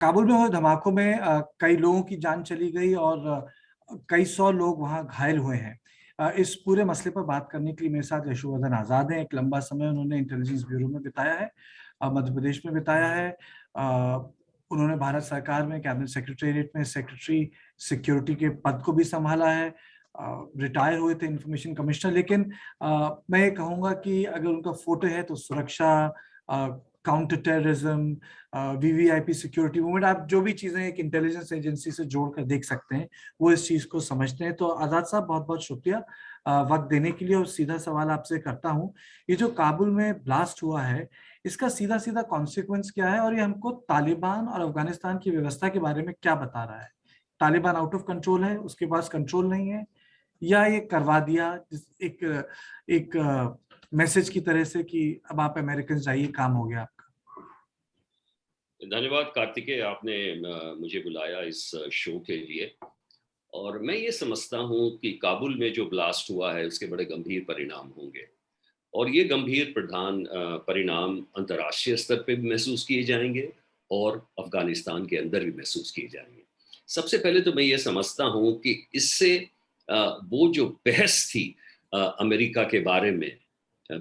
काबुल में हुए धमाकों में कई लोगों की जान चली गई और कई सौ लोग वहां घायल हुए हैं। इस पूरे मसले पर बात करने के लिए मेरे साथ यशोवर्धन आजाद हैं। एक लंबा समय उन्होंने इंटेलिजेंस ब्यूरो में बिताया है, मध्य प्रदेश में बिताया है। उन्होंने भारत सरकार में कैबिनेट सेक्रेटेरिएट में सेक्रेटरी सिक्योरिटी के पद को भी संभाला है। रिटायर हुए थे इंफॉर्मेशन कमिश्नर, लेकिन मैं ये कहूँगा कि अगर उनका फोटो है तो सुरक्षा, counter terrorism, VVIP security movement, आप जो भी चीजें एक इंटेलिजेंस एजेंसी से जोड़कर देख सकते हैं वो इस चीज को समझते हैं। तो आजाद साहब, बहुत बहुत शुक्रिया वक्त देने के लिए। और सीधा सवाल आपसे करता हूँ, ये जो काबुल में ब्लास्ट हुआ है, इसका सीधा सीधा कॉन्सिक्वेंस क्या है और ये हमको तालिबान और अफगानिस्तान की व्यवस्था के बारे में क्या बता रहा है? तालिबान आउट ऑफ कंट्रोल है, उसके पास कंट्रोल नहीं है, या ये करवा दिया एक एक मैसेज की तरह से कि अब आप अमेरिकन जाइए, काम हो गया आपका? धन्यवाद कार्तिकेय, आपने मुझे बुलाया इस शो के लिए। और मैं ये समझता हूँ कि काबुल में जो ब्लास्ट हुआ है उसके बड़े गंभीर परिणाम होंगे। और ये गंभीर परिणाम अंतर्राष्ट्रीय स्तर पे भी महसूस किए जाएंगे और अफगानिस्तान के अंदर भी महसूस किए जाएंगे। सबसे पहले तो मैं ये समझता हूँ कि इससे वो जो बहस थी अमेरिका के बारे में, अ,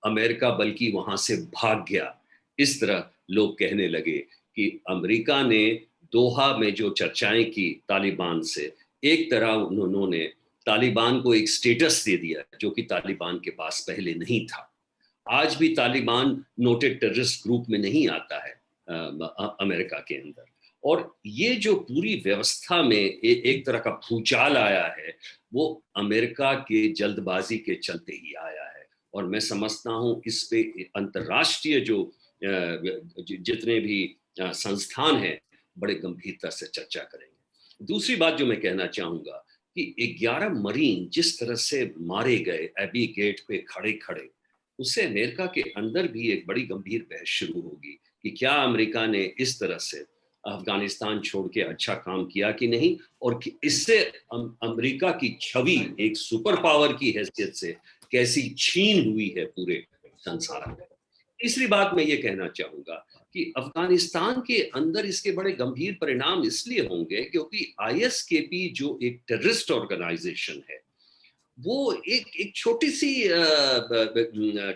अमेरिका बल्कि वहां से भाग गया, इस तरह लोग कहने लगे कि अमेरिका ने दोहा में जो चर्चाएं की तालिबान से, एक तरह उन्होंने तालिबान को एक स्टेटस दे दिया जो कि तालिबान के पास पहले नहीं था। आज भी तालिबान नोटेड टेररिस्ट ग्रुप में नहीं आता है अमेरिका के अंदर। और ये जो पूरी व्यवस्था में एक तरह का भूचाल आया है, वो अमेरिका के जल्दबाजी के चलते ही आया है। और मैं समझता हूँ इस पे अंतर्राष्ट्रीय जो जितने भी संस्थान हैं, बड़े गंभीरता से चर्चा करेंगे। दूसरी बात जो मैं कहना चाहूंगा कि 11 मरीन जिस तरह से मारे गए एबी गेट पे खड़े खड़े, उससे अमेरिका के अंदर भी एक बड़ी गंभीर बहस शुरू होगी कि क्या अमेरिका ने इस तरह से अफगानिस्तान छोड़ के अच्छा काम किया कि नहीं, और कि इससे अमेरिका की छवि एक सुपर पावर की हैसियत से कैसी छीन हुई है पूरे संसार में। तीसरी बात मैं ये कहना चाहूंगा कि अफगानिस्तान के अंदर इसके बड़े गंभीर परिणाम इसलिए होंगे क्योंकि आईएसकेपी जो एक टेररिस्ट ऑर्गेनाइजेशन है, वो एक एक छोटी सी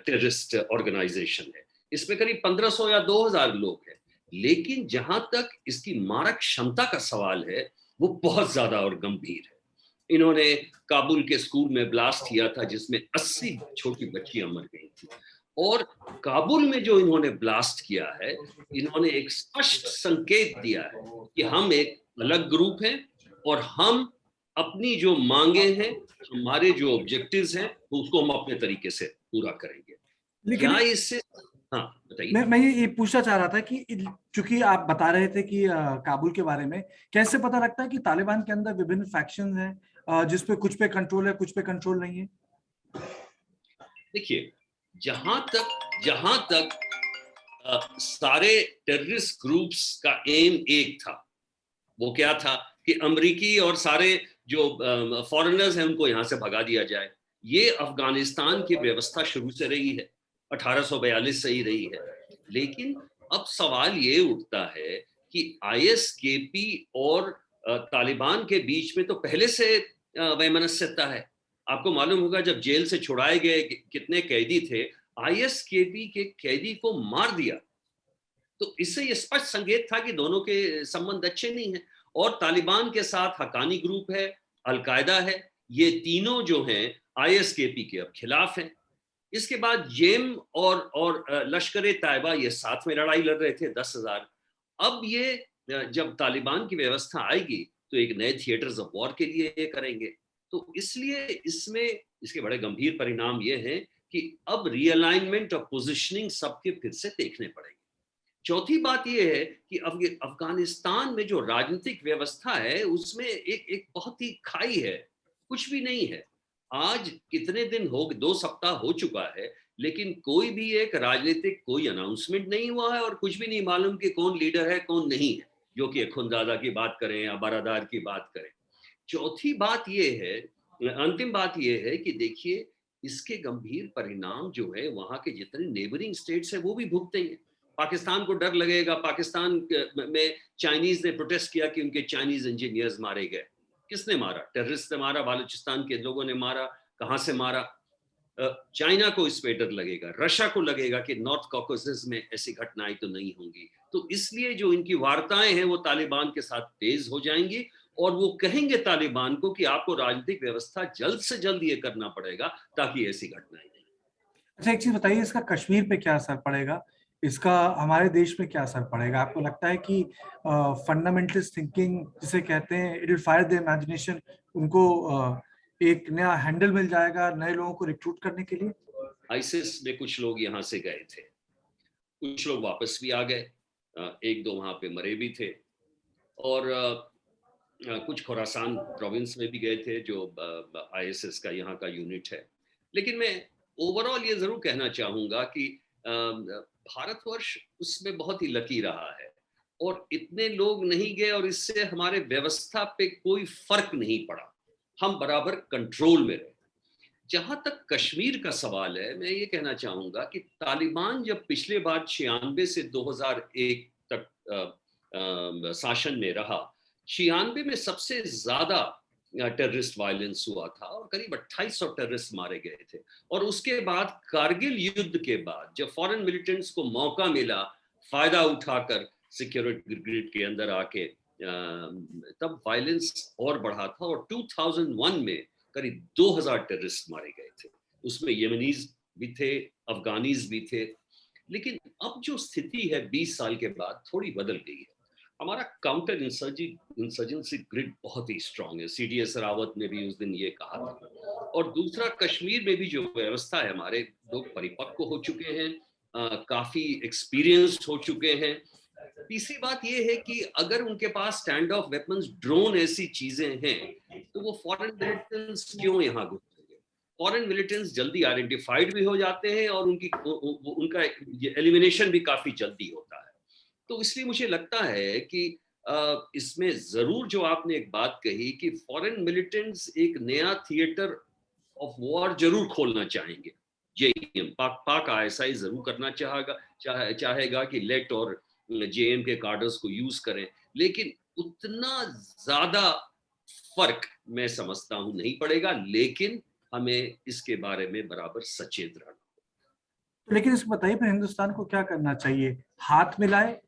टेररिस्ट ऑर्गेनाइजेशन है। इसमें करीब 1500 या 2000 लोग हैं। लेकिन जहां तक इसकी मारक क्षमता का सवाल है, वो बहुत ज्यादा और गंभीर है। इन्होंने काबुल के स्कूल में ब्लास्ट किया था जिसमें 80 छोटी बच्चियां मर गई थी। और काबुल में जो इन्होंने ब्लास्ट किया है, इन्होंने एक स्पष्ट संकेत दिया है कि हम एक अलग ग्रुप हैं और हम अपनी जो मांगे हैं, हमारे जो ऑब्जेक्टिव्स हैं, उसको हम अपने तरीके से पूरा करेंगे। क्या लेकिन इससे? हाँ, बताइए। मैं ये पूछना चाह रहा था कि चूंकि आप बता रहे थे कि काबुल के बारे में, कैसे पता लगता है कि तालिबान के अंदर विभिन्न फैक्शंस हैं, जिसपे कुछ पे कंट्रोल है, कुछ पे कंट्रोल नहीं है? देखिए, जहां तक सारे टेररिस्ट ग्रुप्स का एम एक था। वो क्या था कि अमेरिकी और सारे जो फॉरेनर्स हैं उनको यहां से भगा दिया जाए। ये अफगानिस्तान की व्यवस्था शुरू से रही है, 1842 से ही रही है। लेकिन अब सवाल ये उठता है कि आईएसकेपी और तालिबान के बीच में तो पहले से वैमनस्यता है। आपको मालूम होगा जब जेल से छुड़ाए गए कितने कैदी थे, आईएसकेपी के कैदी को मार दिया। तो इससे ये स्पष्ट संकेत था कि दोनों के संबंध अच्छे नहीं हैं। और तालिबान के साथ हकानी ग्रुप है, अलकायदा है, ये तीनों जो हैं आईएसकेपी के अब खिलाफ हैं। इसके बाद जेम और लश्कर ए तैयबा ये साथ में लड़ाई लड़ रहे थे, 10,000। अब ये जब तालिबान की व्यवस्था आएगी तो एक नए थिएटर्स ऑफ वॉर के लिए ये करेंगे। तो इसलिए इसमें इसके बड़े गंभीर परिणाम ये हैं कि अब रीअलाइनमेंट और पोजिशनिंग सबके फिर से देखने पड़ेंगे। चौथी बात यह है कि अफगानिस्तान में जो राजनीतिक व्यवस्था है उसमें एक एक बहुत ही खाई है, कुछ भी नहीं है। आज कितने दिन हो, 2 सप्ताह हो चुका है, लेकिन कोई भी एक राजनीतिक कोई अनाउंसमेंट नहीं हुआ है और कुछ भी नहीं मालूम कि कौन लीडर है कौन नहीं है, जो कि खुंदादा की बात करें या बारादार की बात करें। चौथी बात यह है, अंतिम बात यह है कि देखिए, इसके गंभीर परिणाम जो है वहां के जितने नेबरिंग स्टेट्स है वो भी भुगतेंगे। पाकिस्तान को डर लगेगा, पाकिस्तान में चाइनीज ने प्रोटेस्ट किया कि उनके चाइनीज इंजीनियर्स मारे गए। किसने मारा? टेररिस्ट ने मारा, बालूचिस्तान के लोगों ने मारा। कहाँ से मारा? चाइना को इस पे डर लगेगा, रशिया को लगेगा कि नॉर्थ कॉकेसस में ऐसी घटनाएं तो नहीं होंगी। तो इसलिए जो इनकी वार्ताएं हैं वो तालिबान के साथ तेज हो जाएंगी और वो कहेंगे तालिबान को कि आपको राजनीतिक व्यवस्था जल्द से जल्द ये करना पड़ेगा ताकि ऐसी घटनाएं नहीं। अच्छा, एक चीज बताइए, इसका कश्मीर पे क्या असर पड़ेगा, इसका हमारे देश में क्या असर पड़ेगा? आपको लगता है कि फंडामेंटलिस्ट थिंकिंग जिसे कहते हैं, it will fire the imagination, उनको एक नया हैंडल मिल जाएगा नए लोगों को रिक्रूट करने के लिए? आईसिस में कुछ लोग यहाँ से गए थे, कुछ लोग वापस भी आ गए, एक दो वहाँ पे मरे भी थे, और कुछ खुरासान प्रोविंस में भी गए थे जो आईएसएस का यहाँ का यूनिट है। लेकिन मैं ओवरऑल ये जरूर कहना चाहूंगा कि भारतवर्ष उसमें बहुत ही लकी रहा है और इतने लोग नहीं गए और इससे हमारे व्यवस्था पे कोई फर्क नहीं पड़ा, हम बराबर कंट्रोल में रहे। जहां तक कश्मीर का सवाल है, मैं ये कहना चाहूंगा कि तालिबान जब पिछले बार 96 से 2001 तक शासन में रहा, 96 में सबसे ज्यादा टेररिस्ट वायलेंस हुआ था और करीब 2800 टेररिस्ट मारे गए थे। और उसके बाद कारगिल युद्ध के बाद जब फॉरेन मिलिटेंट्स को मौका मिला फायदा उठाकर सिक्योरिटी ग्रिड के अंदर आके, तब वायलेंस और बढ़ा था और 2001 में करीब 2000 टेररिस्ट मारे गए थे। उसमें यमनीज भी थे, अफगानीज भी थे। लेकिन अब जो स्थिति है 20 साल के बाद थोड़ी बदल गई है। हमारा काउंटर इंसर्जेंसी ग्रिड बहुत ही स्ट्रांग है, सीडीएस रावत ने भी उस दिन ये कहा था। और दूसरा, कश्मीर में भी जो व्यवस्था है, हमारे लोग परिपक्व हो चुके हैं, काफी एक्सपीरियंस्ड हो चुके हैं। तीसरी बात ये है कि अगर उनके पास स्टैंड ऑफ वेपन्स, ड्रोन ऐसी चीजें हैं, तो वो फॉरेन मिलिटेंट्स क्यों यहाँ घुसेंगे? फॉरेन मिलिटेंट्स जल्दी आइडेंटिफाइड भी हो जाते हैं और उनका एलिमिनेशन भी काफी जल्दी होता है। तो इसलिए मुझे लगता है कि इसमें जरूर जो आपने एक बात कही कि फॉरेन मिलिटेंट्स एक नया थिएटर ऑफ वॉर जरूर खोलना चाहेंगे। जेएम पाक आईएसआई जरूर करना चाहेगा कि लेट और जेएम के कार्डर्स को यूज करें, लेकिन उतना ज्यादा फर्क मैं समझता हूं नहीं पड़ेगा। लेकिन हमें इसके बारे में बराबर सचेत रहना। लेकिन इसको बताइए, फिर हिंदुस्तान को क्या करना चाहिए? हाथ मिलाए,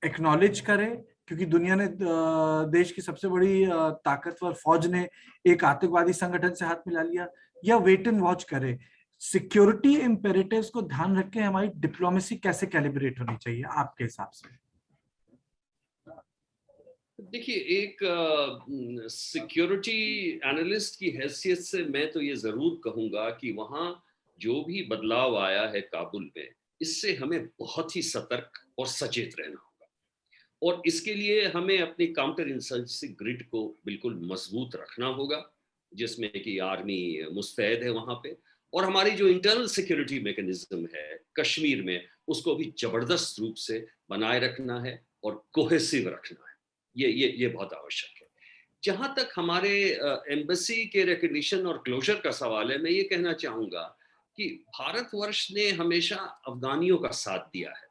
एक्नॉलेज करे, क्योंकि दुनिया ने, देश की सबसे बड़ी ताकतवर फौज ने एक आतंकवादी संगठन से हाथ मिला लिया, या वेट एंड वॉच करे? सिक्योरिटी इम्पेरेटिव्स को ध्यान रख के हमारी डिप्लोमेसी कैसे कैलिब्रेट होनी चाहिए आपके हिसाब से? देखिए, एक सिक्योरिटी एनालिस्ट की हैसियत से मैं तो ये जरूर कहूंगा कि वहाँ जो भी बदलाव आया है काबुल में, इससे हमें बहुत ही सतर्क और सचेत रहना होगा। और इसके लिए हमें अपने काउंटर इंसर्जेंसी ग्रिड को बिल्कुल मजबूत रखना होगा, जिसमें कि आर्मी मुस्तैद है वहाँ पे, और हमारी जो इंटरनल सिक्योरिटी मैकेनिज्म है कश्मीर में, उसको भी जबरदस्त रूप से बनाए रखना है और कोहेसिव रखना है। ये बहुत आवश्यक है। जहां तक हमारे एम्बेसी के रिकग्निशन और क्लोजर का सवाल है, मैं ये कहना चाहूंगा कि भारतवर्ष ने हमेशा अफगानियों का साथ दिया है।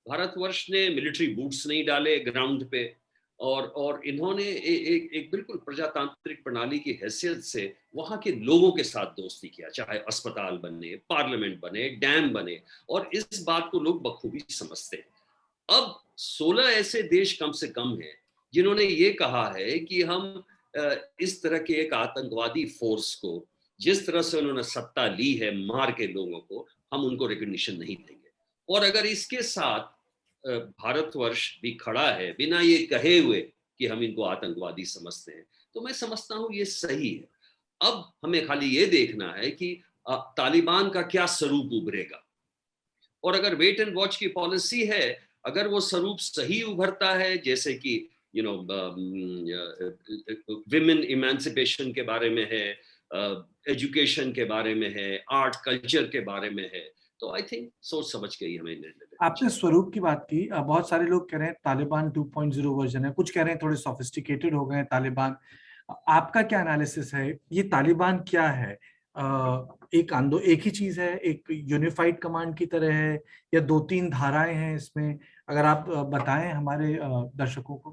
भारतवर्ष ने मिलिट्री बूट्स नहीं डाले ग्राउंड पे, और इन्होंने एक बिल्कुल प्रजातांत्रिक प्रणाली की हैसियत से वहाँ के लोगों के साथ दोस्ती किया, चाहे अस्पताल बने, पार्लियामेंट बने, डैम बने, और इस बात को लोग बखूबी समझते हैं। अब 16 ऐसे देश कम से कम हैं जिन्होंने ये कहा है कि हम इस तरह के एक आतंकवादी फोर्स को, जिस तरह से उन्होंने सत्ता ली है मार के लोगों को, हम उनको रिकग्निशन नहीं देंगे। और अगर इसके साथ भारतवर्ष भी खड़ा है बिना ये कहे हुए कि हम इनको आतंकवादी समझते हैं, तो मैं समझता हूँ ये सही है। अब हमें खाली ये देखना है कि तालिबान का क्या स्वरूप उभरेगा, और अगर वेट एंड वॉच की पॉलिसी है, अगर वो स्वरूप सही उभरता है, जैसे कि विमेन इमेंसिपेशन के बारे में है, एजुकेशन के बारे में है, आर्ट कल्चर के बारे में है, तो आई थिंक सोच समझ के ही हमें निर्णय लेना। आपने स्वरूप की बात की, बहुत सारे लोग कह रहे हैं तालिबान 2.0 वर्जन है, कुछ कह रहे हैं थोड़े सोफिस्टिकेटेड हो गए हैं तालिबान। आपका क्या एनालिसिस है, ये तालिबान क्या है? एक ही चीज है, एक यूनिफाइड कमांड की तरह है, या दो तीन धाराएं हैं इसमें? अगर आप बताएं हमारे दर्शकों को।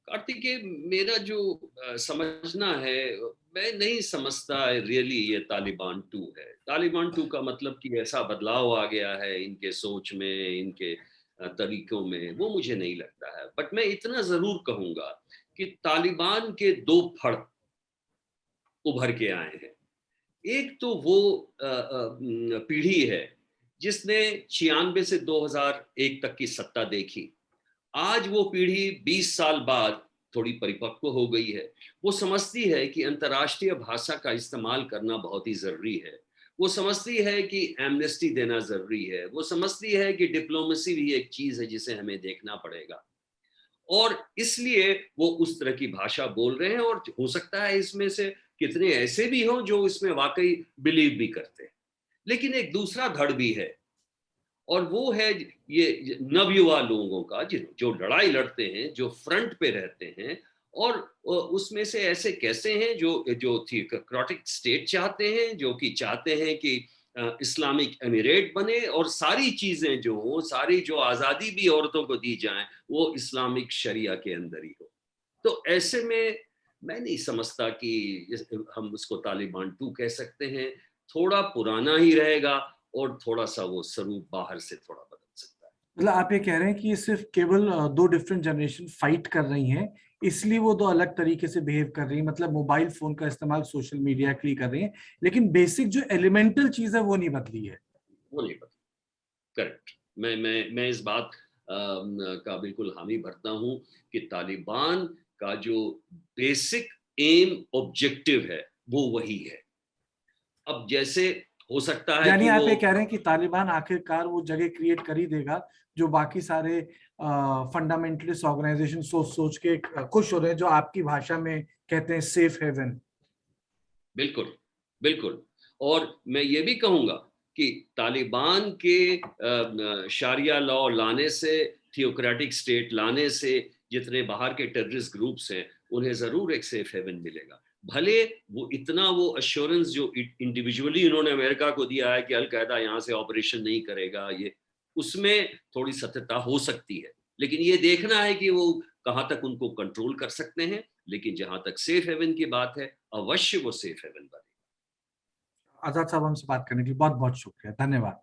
कार्तिकेय, मेरा जो समझना है, मैं नहीं समझता रियली ये तालिबान 2 है। तालिबान 2 का मतलब कि ऐसा बदलाव आ गया है इनके सोच में, इनके तरीकों में, वो मुझे नहीं लगता है। बट मैं इतना ज़रूर कहूँगा कि तालिबान के 2 फड़ उभर के आए हैं। एक तो वो पीढ़ी है जिसने 96 से 2001 तक की सत्ता देखी। आज वो पीढ़ी 20 साल बाद थोड़ी परिपक्व हो गई है। वो समझती है कि अंतर्राष्ट्रीय भाषा का इस्तेमाल करना बहुत ही ज़रूरी है। वो समझती है कि एमनेस्टी देना ज़रूरी है। वो समझती है कि डिप्लोमेसी भी एक चीज़ है जिसे हमें देखना पड़ेगा। और इसलिए वो उस तरह की भाषा बोल रहे हैं, और हो सकता है इसमें से कितने ऐसे भी हों जो इसमें वाक़ई बिलीव भी करते हैं। लेकिन एक दूसरा धड़ भी है, और वो है ये नवयुवा लोगों का, जो लड़ाई लड़ते हैं, जो फ्रंट पे रहते हैं, और उसमें से ऐसे कैसे हैं जो जो थियोक्रेटिक स्टेट चाहते हैं, जो कि चाहते हैं कि इस्लामिक एमिरेट बने, और सारी चीजें जो हो, सारी जो आज़ादी भी औरतों को दी जाए, वो इस्लामिक शरिया के अंदर ही हो। तो ऐसे में मैं नहीं समझता कि हम उसको तालिबान 2 कह सकते हैं। थोड़ा पुराना ही रहेगा, और थोड़ा सा वो स्वरूप बाहर से थोड़ा बदल सकता है। मतलब आप ये कह रहे हैं कि ये सिर्फ केवल दो डिफरेंट जनरेशन फाइट कर रही हैं, इसलिए वो दो अलग तरीके से बिहेव कर रही हैं, मतलब मोबाइल फोन का इस्तेमाल सोशल मीडिया के लिए कर रही हैं, लेकिन बेसिक जो एलिमेंटल चीज है वो नहीं बदली है। वो नहीं बदला। करेक्ट। मैं इस बात का बिल्कुल हामी भरता हूँ कि तालिबान का जो बेसिक एम ऑब्जेक्टिव है वो वही है। अब जैसे हो सकता है यानी कि आप वो ये कह रहे हैं कि तालिबान आखिरकार वो जगह क्रिएट कर ही देगा जो बाकी सारे फंडामेंटलिस्ट ऑर्गेनाइजेशन सोच सोच के खुश हो रहे हैं, जो आपकी भाषा में कहते हैं सेफ हेवन। बिल्कुल, बिल्कुल। और मैं ये भी कहूँगा कि तालिबान के शारिया लॉ लाने से, थियोक्रेटिक स्टेट लाने से, जितने बाहर के टेररिस्ट ग्रुप्स हैं, उन्हें ज़रूर एक सेफ हेवन मिलेगा। भले वो इतना वो एश्योरेंस जो इंडिविजुअली उन्होंने अमेरिका को दिया है कि अल-कायदा यहाँ से ऑपरेशन नहीं करेगा, ये उसमें थोड़ी सत्यता हो सकती है। लेकिन ये देखना है कि वो कहाँ तक उनको कंट्रोल कर सकते हैं। लेकिन जहाँ तक सेफ हेवन की बात है, अवश्य वो सेफ हेवन बने। आजाद साहब, हमसे बात करने के लिए बहुत बहुत शुक्रिया, धन्यवाद।